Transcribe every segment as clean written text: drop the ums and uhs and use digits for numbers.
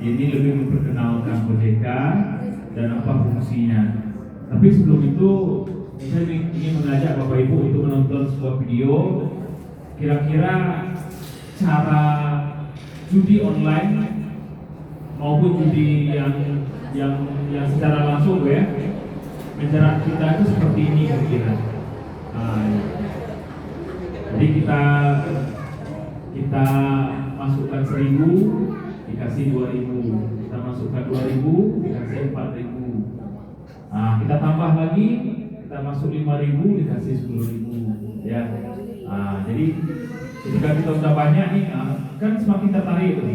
Ini lebih memperkenalkan OJK dan apa fungsinya. Tapi sebelum itu saya ingin mengajak Bapak Ibu untuk menonton sebuah video. Kira-kira cara judi online maupun judi yang secara langsung ya menjerat kita itu seperti ini kira-kira. Jadi kita masukkan 1.000 dikasih 2.000, kita masukkan 2.000 dikasih 4.000. Kita tambah lagi, kita masuk 5.000 dikasih 10.000 ya. Jadi ketika kita sudah banyak nih kan semakin tertarik tuh.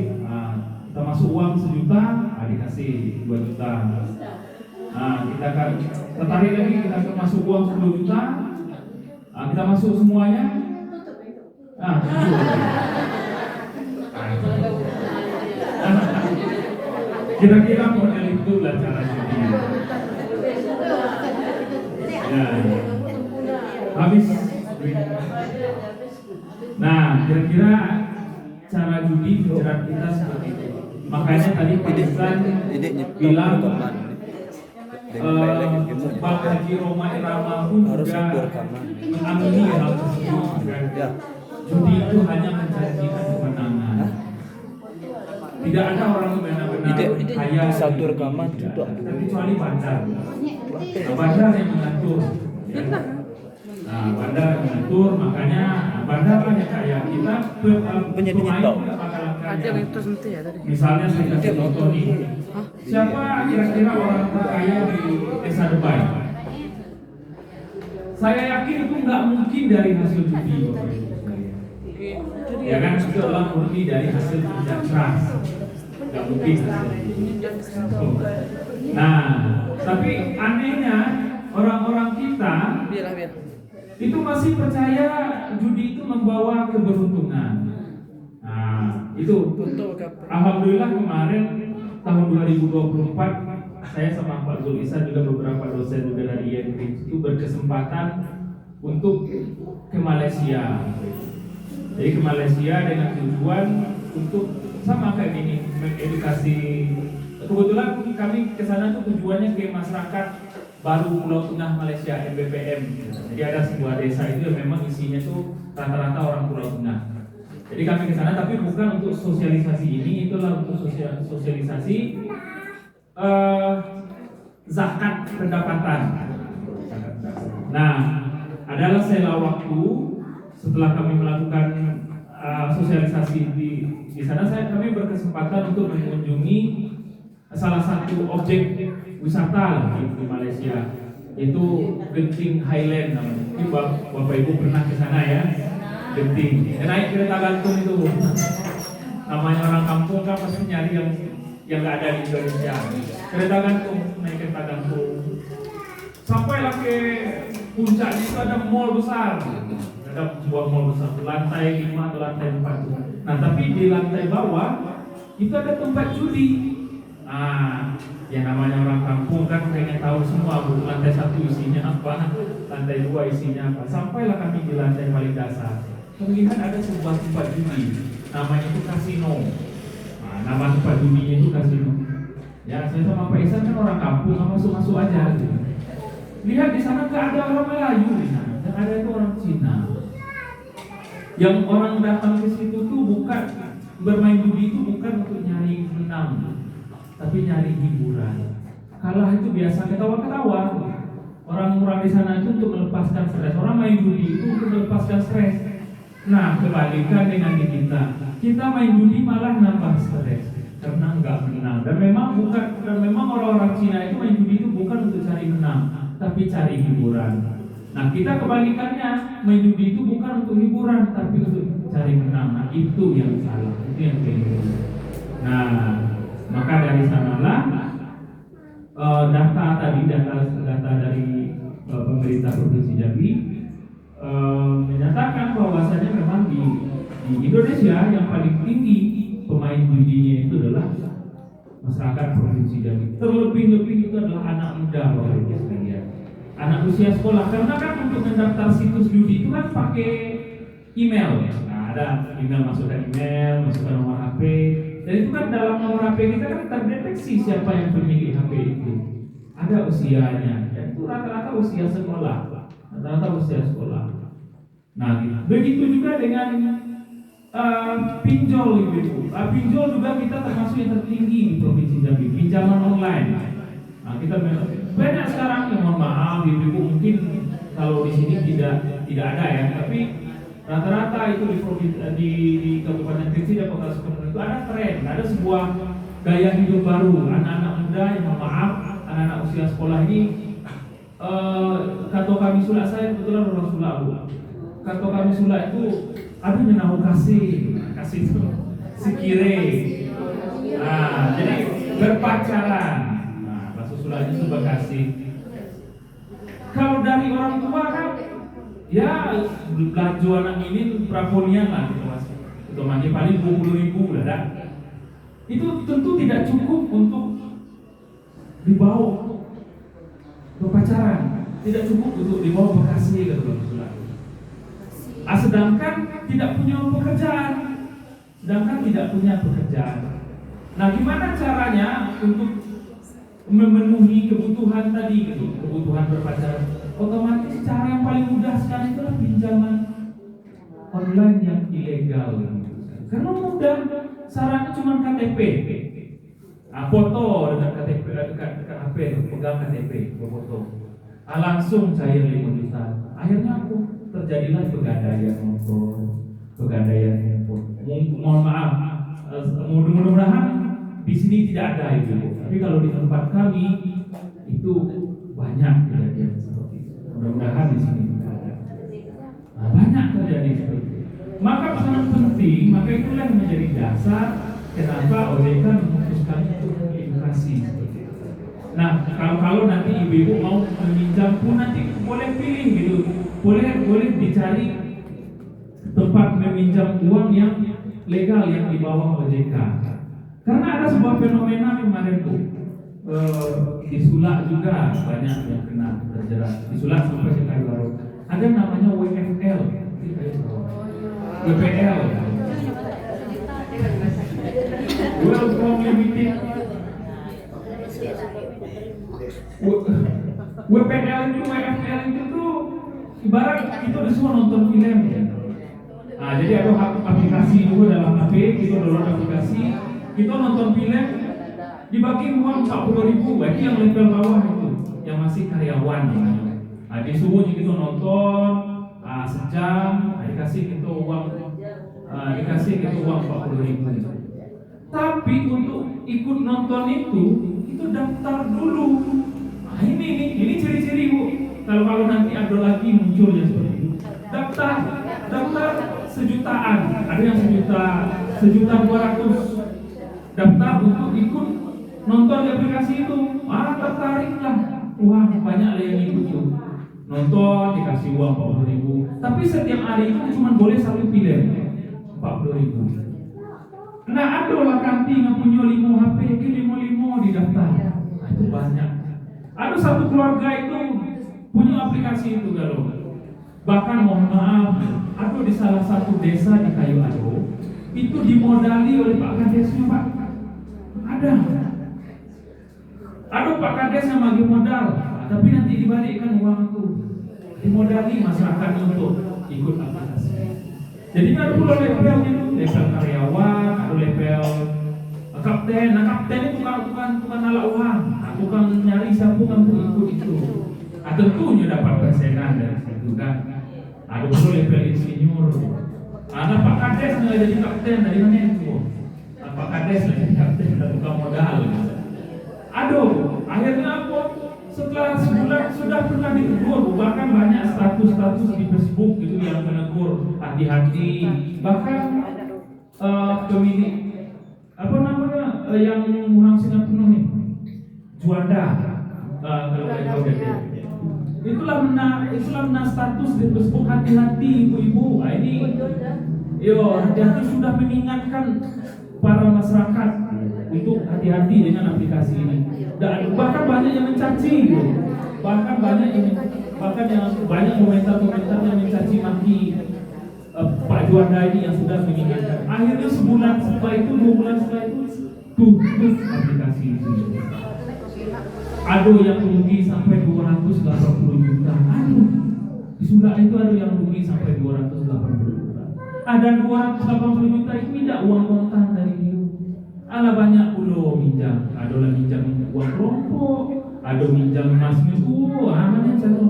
Kita masuk uang 1 juta dikasih 2 juta. Kita akan tertarik lagi, kita akan masuk uang 10 juta. Kita masuk semuanya. Kira-kira model itulah cara judi. Habis. Nah, kira-kira cara judi menjerat kita seperti itu. Makanya tadi Pak Ihsan bilang Bang Haji Roma Irama pun juga mengamini hal tersebut. Judi itu hanya menjanjikan kemenangan. Tidak ada orang yang benar-benar kaya satu rekaman juga kecuali bandar. Bandar yang mengatur. Bandar yang mengatur, makanya bandar lah yang kaya. Kita pemain tidak bakalan kaya. Misalnya saya kasih contoh nih. Siapa kira-kira orang terkaya di Desa Debai? Saya yakin itu nggak mungkin dari hasil judi. Ya kan, itu adalah murni dari hasil kerja keras. Nggak mungkin hasil. Nah, tapi anehnya orang-orang kita itu masih percaya judi itu membawa keberuntungan. Itu alhamdulillah kemarin tahun 2024 saya sama Pak Zul Ihsan juga beberapa dosen juga dari INP itu berkesempatan untuk ke Malaysia. Jadi ke Malaysia dengan tujuan untuk sama kayak gini mengedukasi. Kebetulan kami ke sana tuh tujuannya ke masyarakat baru Pulau Tengah Malaysia MBPM. Jadi ada sebuah desa itu yang memang isinya tuh rata-rata orang Pulau Tengah. Jadi kami ke sana tapi bukan untuk sosialisasi ini, itulah untuk sosialisasi zakat pendapatan. Nah, adalah sela waktu setelah kami melakukan sosialisasi di sana, kami berkesempatan untuk mengunjungi salah satu objek wisata di Malaysia, yaitu Genting Highland namanya. Ini Bapak Ibu pernah ke sana ya? Genting. Naik kereta gantung itu. Namanya orang kampung kan pasti nyari yang nggak ada di Indonesia. Kereta gantung, naik kereta gantung. Sampailah ke puncaknya itu ada mall besar. Ada sebuah mall besar, lantai 5 atau lantai 4. Nah, tapi di lantai bawah itu ada tempat judi. Ya namanya orang kampung kan pengen tahu semua, lantai 1 isinya apa, lantai 2 isinya apa. Sampailah kami di lantai paling dasar. Melihat ada sebuah tempat judi, namanya itu kasino. Nama tempat judinya itu kasino. Ya, saya sama Pak Ihsan kan orang kampung, masuk aja. Lihat di sana nggak ada orang Melayu di sana, yang ada itu orang Cina. Yang orang datang ke situ tuh bukan bermain judi itu bukan untuk nyari menang, tapi nyari hiburan. Kalah itu biasa ketawa-ketawa. Orang-orang di sana itu untuk melepaskan stres. Orang main judi itu untuk melepaskan stres. Nah, kebalikan dengan di kita main judi malah nambah stres karena nggak menang. Dan memang orang-orang Cina itu main judi itu bukan untuk cari menang, tapi cari hiburan. Nah, kita kebalikannya, main judi itu bukan untuk hiburan, tapi untuk cari menang. Nah, itu yang salah, itu yang keliru. Nah, maka dari sanalah data dari pemerintah Provinsi Jambi menyatakan bahwasanya memang di Indonesia yang paling tinggi pemain judinya itu adalah masyarakat Provinsi Jambi. Terlebih itu adalah anak muda, Bapak Ibu sekalian. Anak usia sekolah, karena kan untuk mendaftar situs judi itu kan pakai email. Nah, ada email, masukkan nomor HP, Dan itu kan dalam nomor HP kita kan terdeteksi siapa yang pemilik HP itu. Ada usianya, dan itu rata-rata usia sekolah. Rata-rata usia sekolah. Nah, begitu juga dengan pinjol gitu. Pinjol juga kita termasuk yang tertinggi di Provinsi Jambi, pinjaman online. Nah, kita banyak sekarang yang mohon maaf ibu mungkin kalau di sini tidak ada ya, tapi rata-rata itu di Kabupaten Kerinci dan Kota Sukabumi itu ada tren, ada sebuah gaya hidup baru. Anak-anak muda yang mohon maaf, anak-anak usia sekolah ini, kata kami Sulak, saya kebetulan orang Sulak. Kata kami Sulak itu ada menahu kasih itu sekire. Nah, jadi berpacaran. Nah, bahasa Sulaknya itu berkasih. Kalau dari orang tua kan, ya belanja anak ini praponian lah gitu mas. Itu mandi paling 20.000 lah dah. Itu tentu tidak cukup untuk dibawa berpacaran, tidak cukup untuk dibawa berkasih gitu. Sedangkan tidak punya pekerjaan. Nah, gimana caranya untuk memenuhi kebutuhan tadi gitu, kebutuhan berpacaran? Otomatis cara yang paling mudah sekarang itu adalah pinjaman online yang ilegal gitu. Karena mudah, syaratnya cuma KTP. Foto dekat KTP, dekat HP, pegang KTP, foto. Langsung cair 5 juta. Akhirnya terjadilah pegadaian motor, pegadaian handphone. Mohon maaf, mudah-mudahan di sini tidak ada itu. Tapi kalau di tempat kami itu banyak kejadian seperti itu. Mudah-mudahan di sini tidak ada. Nah, banyak terjadi seperti itu. Maka sangat penting, maka itulah yang menjadi dasar kenapa OJK memutuskan untuk edukasi seperti itu. Nah, kalau nanti ibu-ibu mau meminjam pun nanti boleh pilih gitu. Boleh dicari tempat meminjam uang yang legal yang di bawah OJK. Karena ada sebuah fenomena kemarin tuh di Sulak juga banyak yang kena terjerat. Di Sulak sampai sekali baru ada namanya WFL, WPL, Welcome Limited. WPL itu, WFL itu tuh ibarat itu semua nonton film ya. Nah, jadi ada aplikasi juga dalam HP, kita download aplikasi, kita nonton film, dibagi uang 40.000, berarti yang level bawah itu, yang masih karyawan namanya. Nah, disuruh kita nonton sejam, dikasih kita uang 40.000. Tapi untuk ikut nonton itu daftar dulu. Nah, ini ciri-ciri Bu. Kalau nanti ada lagi munculnya seperti itu. Daftar sejutaan, ada yang 1.200.000 daftar untuk ikut nonton di aplikasi itu. Tertariklah, wah banyak yang ikut tuh. Nonton dikasih uang 40.000. Tapi setiap hari itu cuma boleh satu film 40.000. Nah, ada lah kanti yang punya 5 HP, ke 5 didaftar. Nah, itu banyak. Ada satu keluarga itu punya aplikasi itu kalau. Bahkan mohon maaf, ada di salah satu desa di Kayu Ado, itu dimodali oleh Pak Kadesnya Pak. Ada Pak Kades yang bagi modal, tapi nanti dibalikkan uang itu dimodali masyarakat untuk ikut aplikasi. Jadi ada pula level itu, level karyawan, ada level kapten. Nah, kapten itu bukan nalak uang, bukan nyari siapa yang ikut itu. Tentunya dapat persenan dari situ kan. Ada pula level insinyur. Ada Pak Kades nggak jadi kapten dari mana itu? Pak Kades jadi kapten dan bukan modal. Aduh, akhirnya setelah sebulan sudah pernah ditegur, bahkan banyak status di Facebook itu yang menegur hati-hati. Bahkan pemilik yang Muhammad Sinar penuh ini Juanda, kalau tahu itulah Islam status di Facebook, hati-hati ibu-ibu. Nah, ini hati-hati sudah mengingatkan para masyarakat untuk hati-hati dengan aplikasi ini. Dan bahkan banyak yang mencaci, bahkan banyak komentar-komentar yang mencaci maki Pak Juanda ini yang sudah mengingatkan. Akhirnya sebulan setelah itu, 2 bulan setelah itu tutup aplikasi itu. Ada yang rugi sampai 280 juta. Aduh, di Sunda itu ada yang rugi sampai 280 juta. Ada 280 juta itu minta uang kontan dari dia. Ala banyak pula minjam. Ada lah minjam uang kelompok, ada minjam emas itu, namanya cara.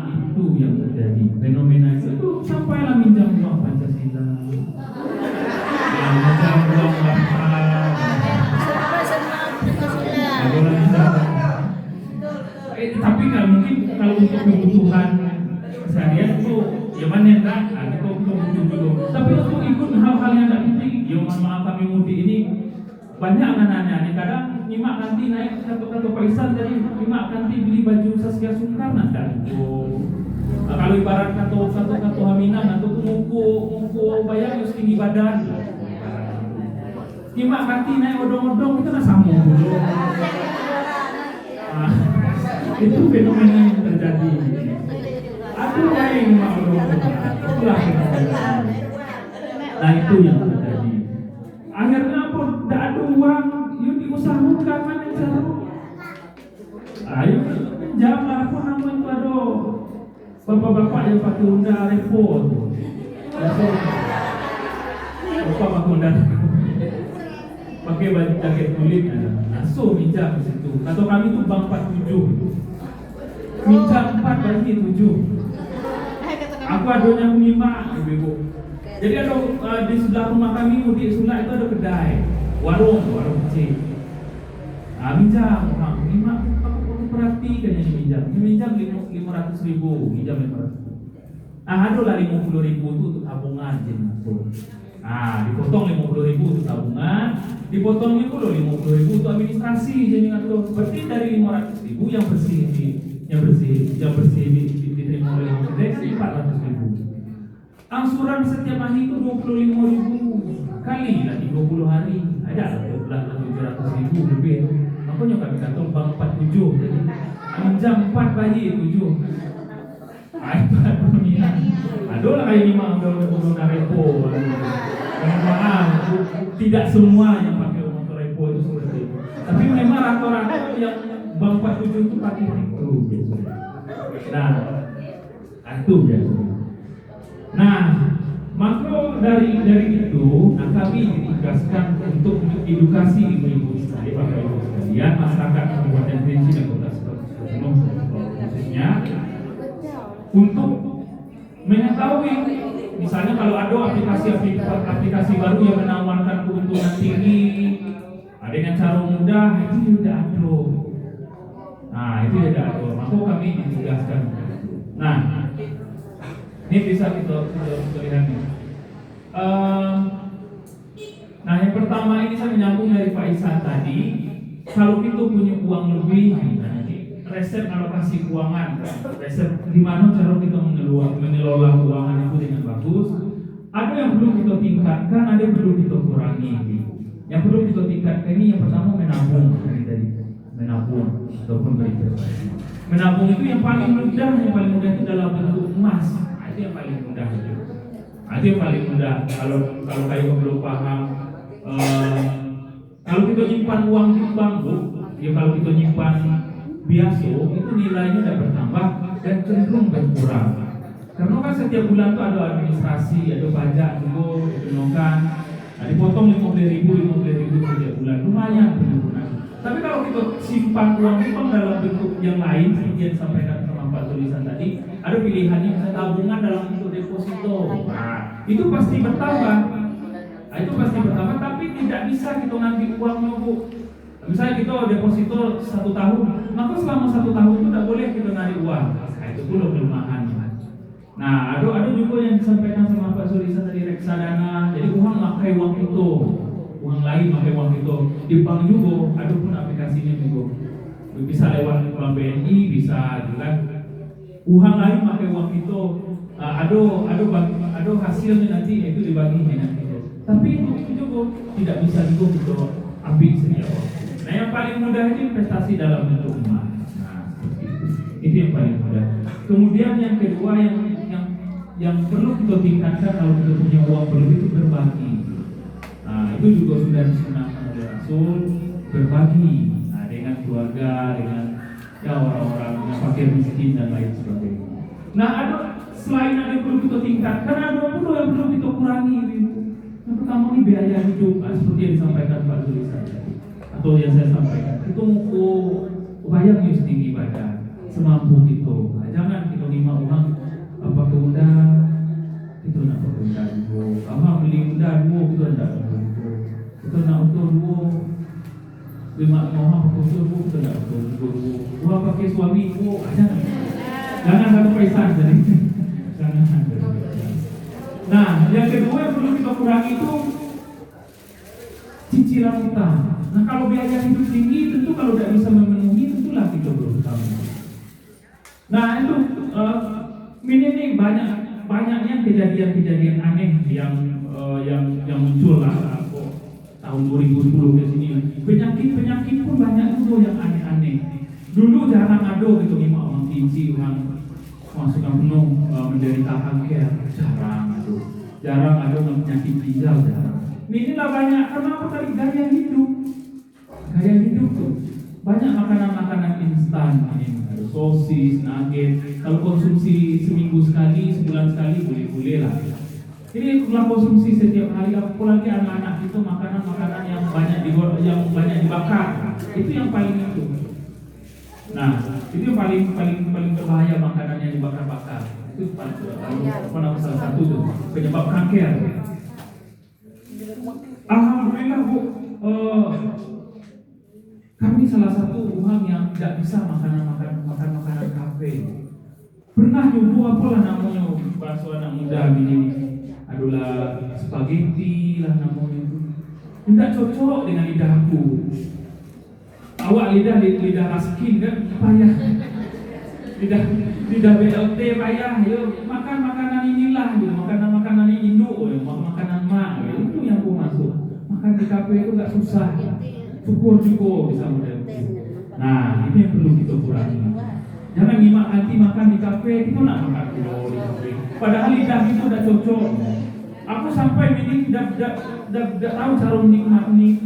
Itu yang terjadi. Fenomena itu sampailah minjam uang Pancasila. Minjam uang tapi nggak mungkin kalau untuk kebutuhan seharian itu ya mana enggak itu butuh dulu. Tapi untuk ikut hal-hal yang tidak penting, ya mohon maaf kami mudik ini banyak anak-anak nih kadang nyimak nanti naik satu paisan dari nyimak nanti beli baju Saskia Sungkar nanti. Kalau ibarat satu haminan atau muku bayar harus tinggi badan. Nyimak nanti naik odong-odong itu sama dulu. Itu fenomena yang terjadi. Aku yang mau itulah fenomena. Nah itu yang terjadi. Akhirnya apa? Tidak ada uang, yuk diusahakan mana cara? Ayo pinjam lah apa namanya itu ada. Bapak-bapak yang pakai Honda Revo. Bapak Honda pakai baju jaket kulit, so minjam di situ. Atau kami tuh bank 47. Minjam 4 bagi 7. Aku adanya 5 ibu. Jadi ada di sebelah rumah kami di Sunda itu ada kedai, warung kecil. Minjam 5. Aku perhatikan yang minjam 500.000, minjam 500. Ada lah 50.000 itu untuk tabungan jenazah. Dipotong 50.000 untuk tabungan, dipotongnya pula 50.000 untuk administrasi jadi ngatur. Berarti dari 500.000 yang bersih diterima oleh direksi 400.000. Angsuran setiap hari itu 25.000 kali lagi 20 hari ada 700.000 lebih. Makanya kami kata bank 47 jadi minjam 4 bayi 7. Adalah kayak lima udah repo. Maaf, tidak semua yang pakai motor repo itu seperti itu. Tapi memang rata-rata yang bank 47 itu pakai itu. Nah, itu biasa. Nah, maka dari itu, kami ditugaskan untuk edukasi ibu-ibu sekalian, bapak ibu sekalian, masyarakat Kabupaten Kerinci dan Kota Sukabumi khususnya untuk mengetahui, misalnya kalau ada aplikasi baru yang menawarkan keuntungan tinggi, dengan cara mudah, itu tidak ada. Itu tidak ada. Maka kami ditugaskan. Nah, ini bisa kita lihat nih. Yang pertama ini saya menyambung dari Pak Isan tadi. Kalau kita punya uang lebih, resep alokasi keuangan, resep gimana cara kita mengelola keuangan itu dengan bagus. Ada yang perlu kita tingkatkan, ada yang perlu kita kurangi. Yang perlu kita tingkatkan ini yang pertama menabung ataupun berinvestasi. Menabung itu yang paling mudah itu dalam bentuk emas. Itu yang paling mudah itu. Itu yang paling mudah. Kalau kayak belum paham, kalau kita nyimpan uang di bank, kalau kita nyimpan biasa itu nilainya tidak bertambah dan cenderung berkurang. Karena kan setiap bulan tuh ada administrasi, ada pajak juga dikenakan. Dipotong 50.000 setiap bulan, lumayan berguna. Tapi kalau kita simpan uang itu dalam bentuk yang lain, seperti yang disampaikan sama Pak Tulisan tadi, ada pilihannya misalnya tabungan dalam bentuk deposito. Itu pasti bertambah. Tapi tidak bisa kita ngambil uangnya, Bu. Misalnya kita deposito 1 tahun, maka selama 1 tahun itu tidak boleh kita narik uang. Itu pula kelemahan. Ada juga yang disampaikan sama Pak Sulisan tadi reksadana. Jadi uang pakai uang itu, uang lain pakai uang itu. Di bank juga, ada pun aplikasinya juga. Bisa lewat bank BNI, bisa juga. Uang lain pakai uang itu. Ada hasilnya nanti itu dibagi nanti. Tapi itu juga tidak bisa juga kita ambil setiap waktu. Yang paling mudah itu investasi dalam bentuk emas. Itu yang paling mudah. Kemudian yang kedua yang perlu kita tingkatkan kalau kita punya uang berlebih itu berbagi. itu juga sudah disunahkan oleh Rasul, berbagi dengan keluarga, dengan orang-orang yang fakir miskin dan lain sebagainya. Nah, selain ada yang perlu kita tingkatkan, ada perlu yang perlu kita kurangi. Yang pertama ini biaya hidup, seperti yang disampaikan Pak Zuli tadi, atau yang saya sampaikan. Itu upaya tinggi badan semampu kita. Jangan kita lima orang apa kemudahan itu nak perundang dulu. Kamu beli undan dulu kita nak dulu. Kita nak utur dulu. Lima orang utur dulu kita nak utur dulu. Gua pakai suami dulu. Jangan satu pesan jadi. Jangan. Nah, yang kedua yang perlu kita kurangi itu cicilan utang. Nah, kalau biaya hidup tinggi tentu kalau tidak bisa memenuhi tentulah kita berutang. Nah, itu ini banyaknya kejadian-kejadian aneh yang muncul lah tahun 2010 ke sini. Penyakit pun banyak juga yang aneh-aneh. Dulu jarang ada gitu orang tinggi orang masukkan penuh menderita kanker, jarang ada penyakit ginjal, jarang. Inilah banyak karena apa tadi gaya hidup tuh banyak makanan instan ini. Sosis, nugget, kalau konsumsi seminggu sekali, sebulan sekali boleh lah. Ini kalau konsumsi setiap hari, apalagi anak-anak itu makanan yang banyak dibakar, itu yang paling itu. Nah, itu yang paling berbahaya makanan yang dibakar-bakar. Itu salah satu tuh penyebab kanker. Alhamdulillah Bu, kami salah satu orang yang tidak bisa makan makanan kafe. Pernah nyoba apalah namanya bakso anak muda gini, adalah spaghetti lah namanya. Tidak cocok dengan lidahku. Awak lidah raskin kan payah. Lidah BLT payah. Yo makan makanan inilah, makanan Indo, makanan mak. Itu yang aku masuk. Makan di kafe itu enggak susah. Cukup bisa model. Nah, ini yang perlu kita kurangi. Jangan nanti makan di kafe, kita nak makan di kafe. Padahal lidah itu sudah cocok. Aku sampai tidak tahu cara menikmati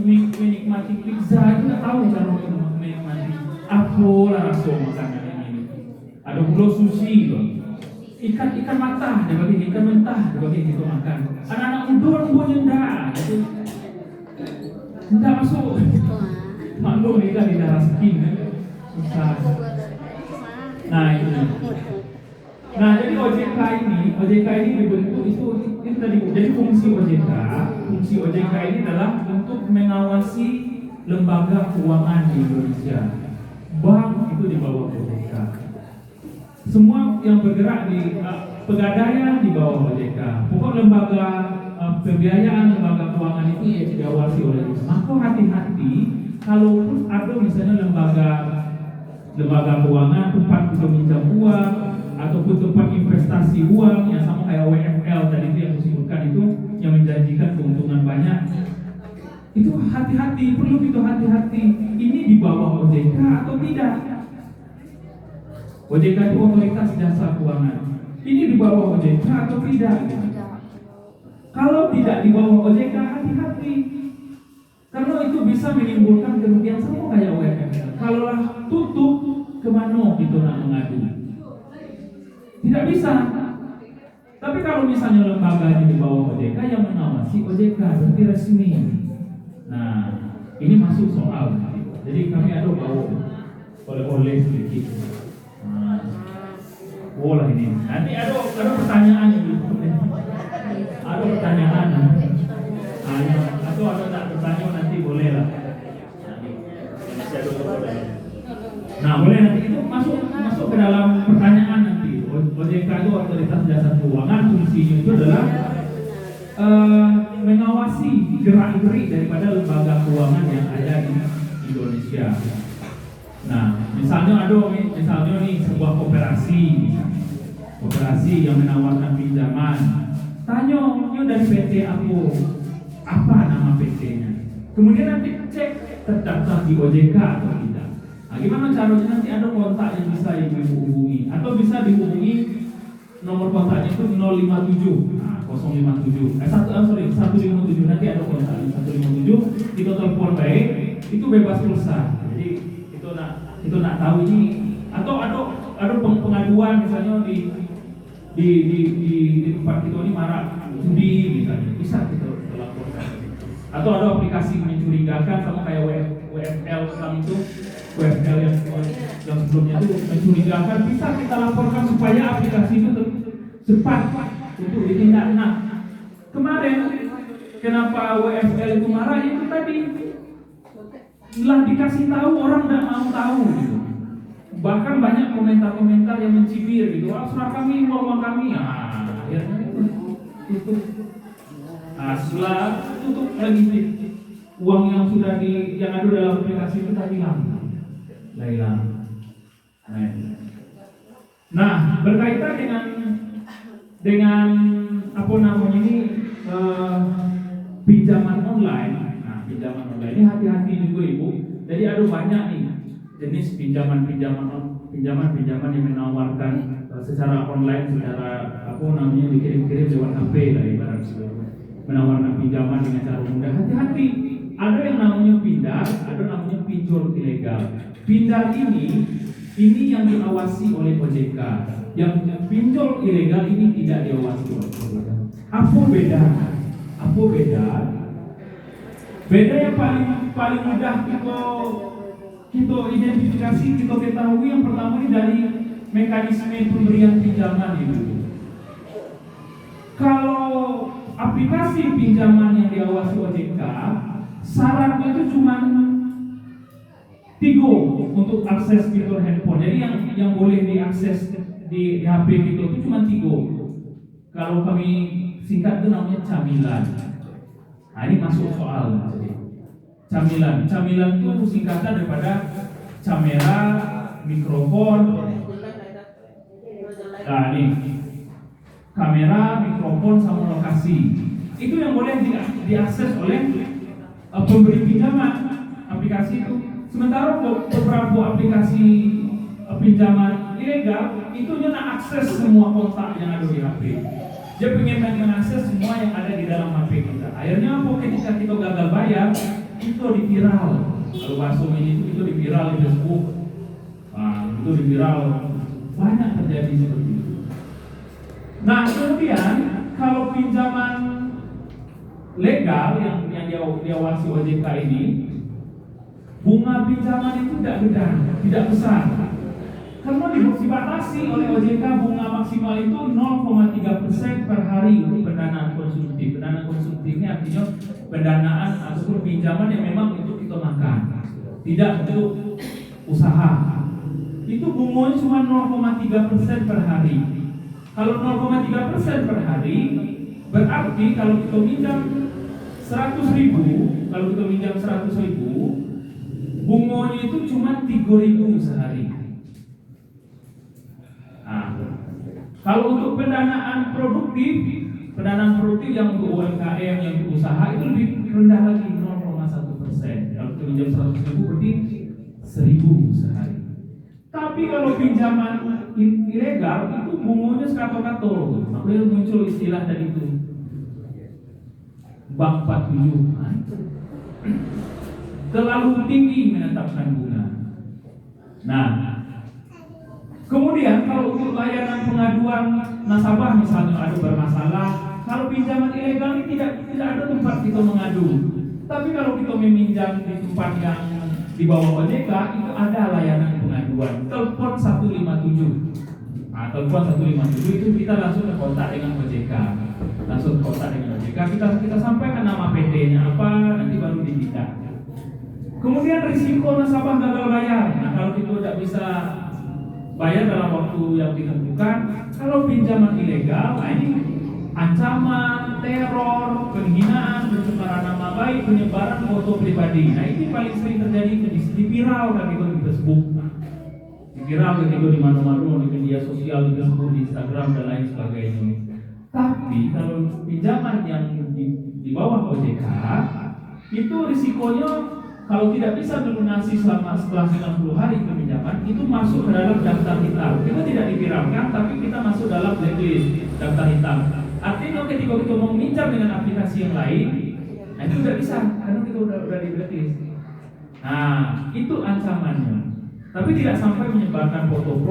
pizza, tidak tahu cara menikmati apa rasa makanan ini. Ada pula sushi loh. Ikan matah, dia bagi ikan mentah, dia bagi kita makan. Anak-anak muda pun nyendak. Tidak masuk. Maklum lidah raskin kan. Susah. Nah itu. Nah jadi OJK ini dibentuk itu tadi. Jadi fungsi OJK ini adalah untuk mengawasi lembaga keuangan di Indonesia. Bank itu di bawah OJK. Semua yang bergerak di pegadaian di bawah OJK. Pokok lembaga pembiayaan, lembaga keuangan itu diawasi oleh itu. Maka hati-hati kalaupun ada misalnya lembaga keuangan tempat kita minjam uang ataupun tempat investasi uang yang sama kayak WFL tadi itu yang disebutkan itu yang menjanjikan keuntungan banyak, itu hati-hati, perlu kita hati-hati. Ini di bawah OJK atau tidak? OJK itu otoritas jasa keuangan. Ini di bawah OJK atau tidak? Kalau tidak di bawah OJK, hati-hati. Karena itu bisa menimbulkan kerugian sama kayak WFL. Kalaulah tutup, kemana kita nak mengadu? Tidak bisa. Tapi kalau misalnya lembaganya di bawah OJK yang mengawasi OJK, berarti resmi. Nah, ini masuk soal. Jadi kami ada bawa oleh sedikit. Bola ini. Nanti ada pertanyaan ini. Ada pertanyaan. Atau ada tak bertanya nanti boleh lah. Nah boleh nanti itu masuk ke dalam pertanyaan nanti. OJK itu otoritas jasa keuangan, fungsinya itu adalah mengawasi gerak-gerik daripada lembaga keuangan yang ada di Indonesia. Nah misalnya nih sebuah koperasi yang menawarkan pinjaman. Tanya, ini dari PT apa nama PT-nya? Kemudian nanti cek terdaftar di OJK atau tidak. Nah, gimana caranya? Nanti ada kontak yang bisa ibu hubungi atau bisa dihubungi nomor kontaknya itu 057, nah, 057, 157, nanti ada kontak 157, kita telepon baik, itu bebas pulsa. Jadi itu nak tahu ini atau ada pengaduan misalnya di tempat kita ini marak judi misalnya, bisa kita laporkan. Atau ada aplikasi mencurigakan sama kayak WFL itu, WFL yang sebelumnya itu mencurigakan, bisa kita laporkan supaya aplikasi itu cepat untuk ditindak. Nah, kemarin kenapa WFL itu marah itu tadi lah dikasih tahu orang tidak mau tahu gitu. Bahkan banyak komentar-komentar yang mencibir gitu, serah kami uang kami, akhirnya tutup. Nah, setelah tutup lagi uang yang sudah yang ada dalam aplikasi itu tadi hilang. Nah, berkaitan dengan apa namanya ini pinjaman online. Nah, pinjaman online ini hati-hati juga Ibu. Jadi ada banyak nih jenis pinjaman yang menawarkan secara online, secara apa namanya dikirim-kirim lewat HP lah ibaratnya. Menawarkan pinjaman dengan cara mudah. Hati-hati. Ada yang namanya pindar, ada namanya pinjol ilegal. Pindar ini yang diawasi oleh OJK. Yang pinjol ilegal ini tidak diawasi oleh OJK. Apa beda? Beda yang paling mudah kita identifikasi, kita ketahui yang pertama ini dari mekanisme pemberian pinjaman itu. Kalau aplikasi pinjaman yang diawasi OJK, syaratnya itu cuma Tigo untuk akses fitur handphone. Jadi yang boleh diakses di HP itu cuma Tigo. Kalau kami singkat itu namanya camilan. Nah, ini masuk soal. Camilan itu singkatan daripada kamera, mikrofon. Nah, ini kamera, mikrofon, sama lokasi. Itu yang boleh diakses oleh pemberi pinjaman aplikasi itu. Sementara beberapa aplikasi pinjaman ilegal itu dia nak akses semua kontak yang ada di HP. Dia pengen mengakses semua yang ada di dalam HP kita. Akhirnya apa? Ketika kita gagal bayar, itu diviral. Kalau bahasa ini itu diviral di Facebook. Nah, itu diviral, banyak terjadi seperti itu. Nah, kemudian kalau pinjaman legal yang diawasi OJK ini, bunga pinjaman itu tidak besar. Karena dibatasi oleh OJK, bunga maksimal itu 0,3% per hari untuk pendanaan konsumtif. Pendanaan konsumtif ini artinya pendanaan ataupun pinjaman yang memang untuk kita makan, tidak untuk usaha. Itu bunganya cuma 0,3% per hari. Kalau 0,3% per hari, berarti kalau kita minjam 100.000, bunganya itu cuma 3.000 sehari. Nah, kalau untuk pendanaan produktif yang untuk UMKM, yang untuk usaha itu lebih rendah lagi, 0,1%. Kalau kita minjam 100.000 berarti 1.000 sehari. Tapi kalau pinjaman ilegal itu bunganya sekato-kato. Makanya muncul istilah tadi itu Bank 47. Terlalu tinggi menetapkan bunga. Nah, kemudian kalau untuk layanan pengaduan nasabah misalnya ada bermasalah, kalau pinjaman ilegal ini tidak ada tempat kita mengadu. Tapi kalau kita meminjam di tempat yang di bawah OJK, itu ada layanan pengaduan. Telepon 157. Nah, telepon 157 itu kita langsung kontak dengan OJK. Kita sampaikan nama PT-nya apa, nanti baru ditindak. Kemudian risiko nasabah gagal bayar. Nah, kalau kita tidak bisa bayar dalam waktu yang ditentukan, kalau pinjaman ilegal, nah ini ancaman, teror, penghinaan, pencemaran nama baik, penyebaran foto pribadi. Nah, ini paling sering terjadi di viral kan itu di Facebook. Di viral ketika di mana-mana, di media sosial, di Facebook, di Instagram dan lain sebagainya. Tapi kalau pinjaman yang di bawah OJK itu risikonya kalau tidak bisa melunasi setelah 90 hari pinjaman, itu masuk ke dalam daftar hitam. Kita tidak diviralkan, tapi kita masuk dalam blacklist, daftar hitam. Artinya ketika kita mau minjam dengan aplikasi yang lain, nah itu tidak bisa, karena kita udah di blacklist. Nah, itu ancamannya. Tapi tidak sampai menyebarkan foto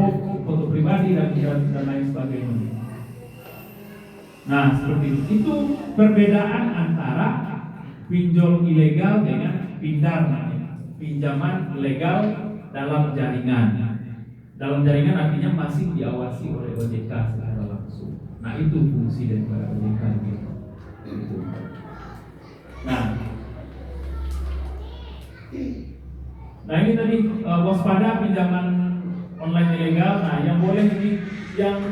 pribadi dan lain sebagainya. Nah, seperti itu. Itu perbedaan antara pinjol ilegal dengan pindar, pinjaman legal dalam jaringan. Dalam jaringan artinya masih diawasi oleh OJK secara langsung. Nah, itu fungsi daripada OJK gitu. Nah ini tadi waspada pinjaman online ilegal. Nah, yang boleh yang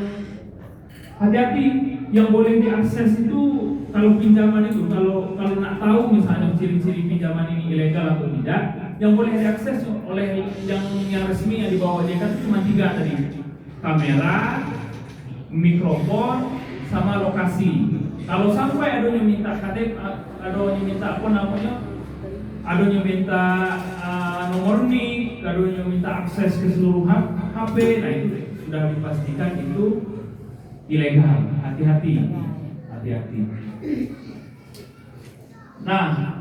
hati-hati, yang boleh diakses itu kalau pinjaman itu, kalau nak tahu misalnya ciri-ciri pinjaman ini ilegal atau tidak, yang boleh diakses oleh yang resmi yang dibawa OJK itu cuma 3 tadi: kamera, mikrofon, sama lokasi. Kalau sampai adanya minta KTP, adanya minta apa namanya, adanya minta nomor NIK, adanya minta akses ke seluruh HP, nah itu sudah dipastikan itu ilegal. Hati-hati. Nah,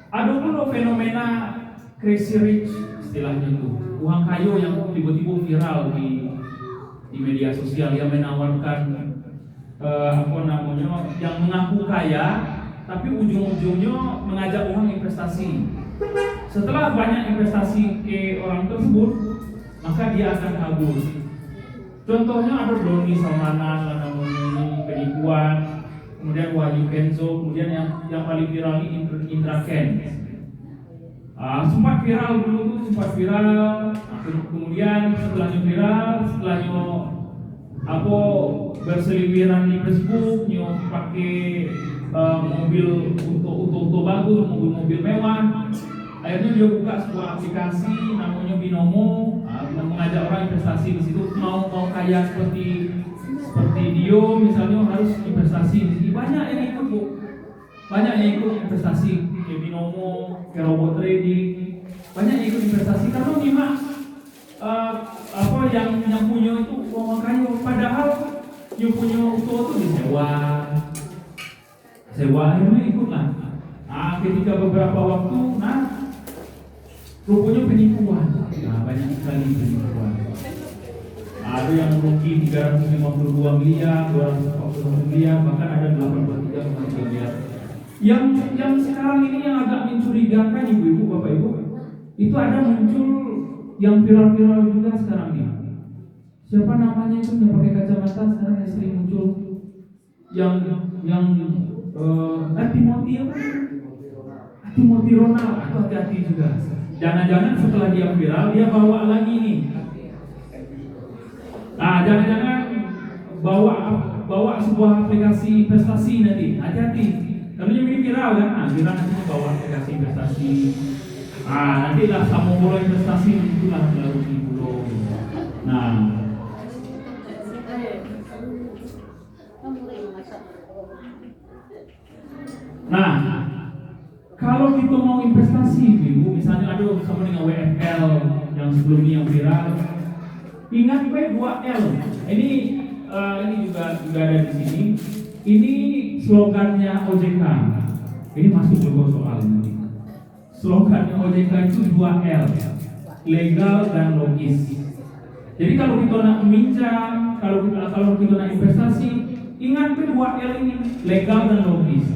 ada pun fenomena crazy rich istilahnya tuh, uang kayu yang tiba-tiba viral di media sosial yang menawarkan yang mengaku kaya tapi ujung-ujungnya mengajak orang investasi. Setelah banyak investasi ke orang tersebut, maka dia akan kabur. Contohnya ada Doni Salmanan, penipuan, kemudian Wahyu Kenzo, kemudian yang paling viral ini Indra Ken. Sempat viral dulu, kemudian setelahnya berseliweran di Facebook, pakai mobil untuk bagus, mobil mewah. Akhirnya dia buka sebuah aplikasi namanya Binomo, mengajak orang investasi di situ. Mau kaya seperti Dio misalnya, harus investasi di sini. Banyak yang ikut, Bu. Banyak yang ikut investasi ke Binomo, ke robot trading. Banyak yang ikut investasi karena nyimak yang punya itu uang kayu, padahal yang punya itu disewa, akhirnya ikutlah. Ketika beberapa waktu, rupanya penipuan. Banyak sekali penipuan. Ada yang merugi 352 miliar, 240 miliar, bahkan ada 83 miliar. Yang sekarang ini yang agak mencurigakan, ibu-ibu, bapak-ibu, itu ada muncul yang viral-viral juga sekarang ini. Siapa namanya itu yang pakai kacamata sekarang yang sering muncul? Timothy Ronald. Hati-hati juga. Jangan-jangan setelah dia viral dia bawa lagi nih. Jangan-jangan bawa sebuah aplikasi investasi nanti. Hati-hati. Karena ini viral kan? Viral nanti bawa aplikasi investasi. Nanti lah sama mulai investasi itulah baru dulu. Kalau kita mau investasi, ibu, misalnya ada sama dengan WFL yang sebelumnya yang viral, ingat W2L. Ini juga ada di sini. Ini slogannya OJK. Ini masuk juga soal nanti. Slogannya OJK itu 2L, legal dan logis. Jadi kalau kita nak meminjam, kalau kita nak investasi, ingat 2L ini, legal dan logis.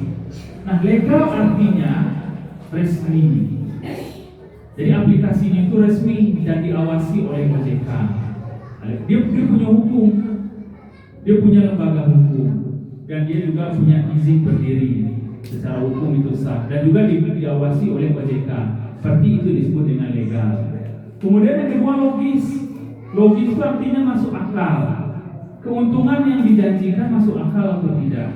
Nah, legal artinya resmi. Jadi aplikasinya itu resmi dan diawasi oleh OJK. Dia punya hukum, dia punya lembaga hukum, dan dia juga punya izin berdiri. Secara hukum itu sah dan juga diawasi oleh OJK. Seperti itu disebut dengan legal. Kemudian yang kedua logis. Logis itu artinya masuk akal. Keuntungan yang dijanjikan masuk akal atau tidak.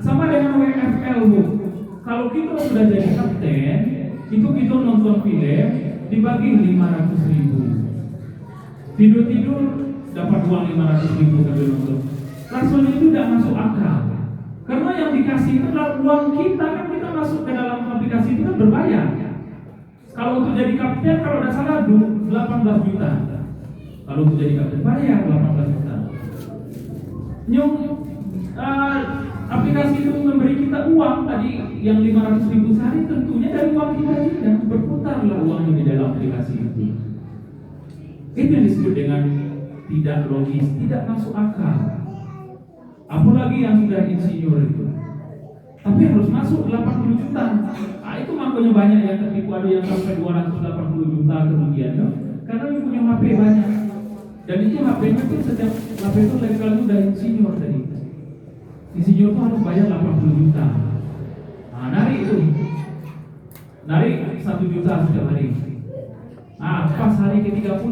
Sama dengan WFL, Bu. Kalau kita sudah jadi kapten, itu kita nonton film dibagi 500.000. Tidur dapat uang 500.000 kalau nonton. Rasanya itu tidak masuk akal. Karena yang dikasih itu adalah uang kita, kan kita masuk ke dalam aplikasi itu kan berbayar. Kalau untuk jadi kapten, kalau tidak salah 18 juta. Kalau untuk jadi kapten bayar 18 juta. Aplikasi itu memberi kita uang tadi yang 500.000 sehari, tentunya dari uang kita juga berputarlah uangnya di dalam aplikasi itu. Itu yang disebut dengan tidak logis, tidak masuk akal. Apalagi yang sudah insinyur itu. Tapi harus masuk 80 juta. Nah, itu makanya banyak yang tertipu, ada yang sampai 280 juta kerugian, no? Karena dia punya HP banyak. Dan itu HP-nya tuh setiap HP itu level udah insinyur tadi. Insinyur tuh harus bayar 80 juta. Nah, narik itu. Narik 1 juta setiap hari. Nah, pas hari ke-30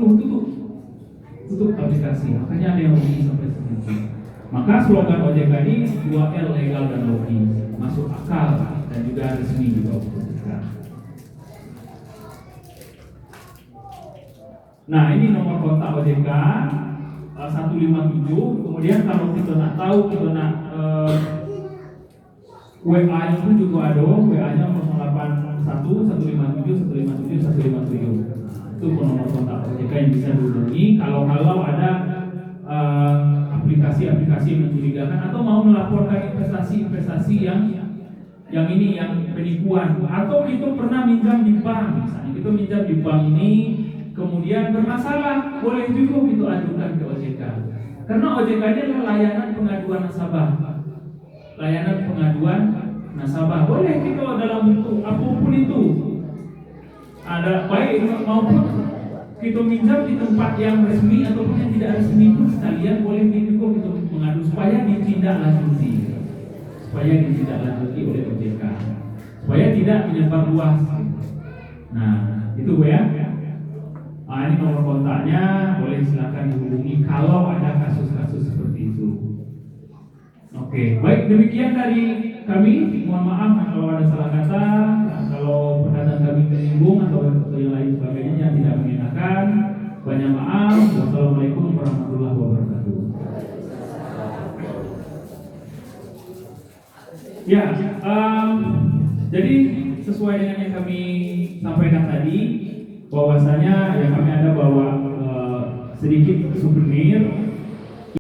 tutup aplikasi. Makanya ada yang rugi sampai segitu. Maka slogan OJK ini 2L, legal dan logis, masuk akal dan juga resmi juga OJK. Nah, ini nomor kontak OJK 157. Kemudian kalau kita nak tahu, kita nak WA-nya pun juga ada, WA-nya 081 157 157 157. Itu nomor kontak OJK yang bisa dihubungi kalau ada aplikasi-aplikasi mencurigakan atau mau melaporkan investasi-investasi yang ini yang penipuan, atau itu pernah minjam di bank, misalnya kita minjam di bank ini kemudian bermasalah, boleh juga itu ajukan ke OJK. Karena OJK ini adalah layanan pengaduan nasabah. Layanan pengaduan nasabah boleh kita dalam bentuk apapun itu. Ada baik maupun kita minjam di tempat yang resmi ataupun yang tidak resmi pun sekalian boleh juga kita mengadu supaya ditindaklanjuti. Supaya ditindaklanjuti oleh OJK. Supaya tidak menyebar luas. Nah, itu ya. Ini nomor kontaknya, boleh silakan dihubungi kalau ada kasus-kasus seperti itu. Oke, baik, demikian dari kami. Mohon maaf kalau ada salah kata, kalau perkataan kami menyinggung atau yang lain sebagainya yang tidak mengenakan. Banyak maaf. Wassalamualaikum warahmatullahi wabarakatuh. Ya, jadi sesuai dengan yang kami sampaikan tadi, bahwasanya ya kami ada bawa sedikit souvenir